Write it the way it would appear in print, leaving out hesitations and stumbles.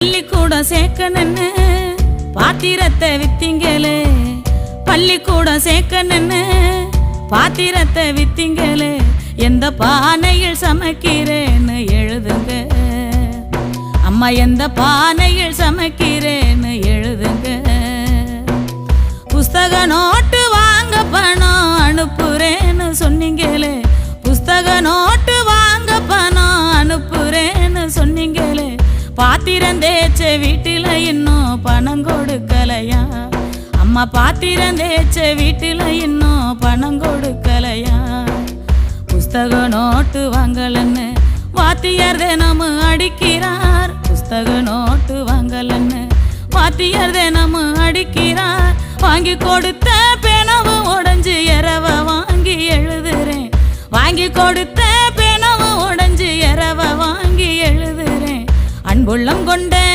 பள்ளிக்கூடம் சேர்க்கணுன்னு பாத்திரத்தை வித்தீங்களே, பள்ளிக்கூடம் சேர்க்கணுன்னு பாத்திரத்தை வித்தீங்களே, எந்த பானையில் சமைக்கிறேன்னு எழுதுங்க அம்மா, எந்த பானையில் சமைக்கிறேன்னு எழுதுங்க. புஸ்தக நோட்டு வாங்க பணம் அனுப்புறேன்னு சொன்னீங்களே, புஸ்தக நோட்டு வாங்க பணம் அனுப்புறேன்னு சொன்னீங்களே, பாத்திரம் தேய்ச்ச வீட்டில இன்னும் பணம் கொடுக்கலையா அம்மா, பாத்திரம் தேய்ச்ச வீட்டில இன்னும் பணம் கொடுக்கலையா. புஸ்தக நோட்டு வாங்கலன்னு வாத்தியார் தினமும் அடிக்கிறார், புஸ்தக நோட்டு வாங்கலன்னு வாத்தியார் தினமும் அடிக்கிறார். வாங்கி கொடுத்த பேனாவும் உடைஞ்சு இரவ வாங்கி எழுதுறேன், வாங்கி கொடுத்த பேனாவும் உடைஞ்சு இரவ வாங்கி எழுதுறேன். அன்புள்ளம் கொண்ட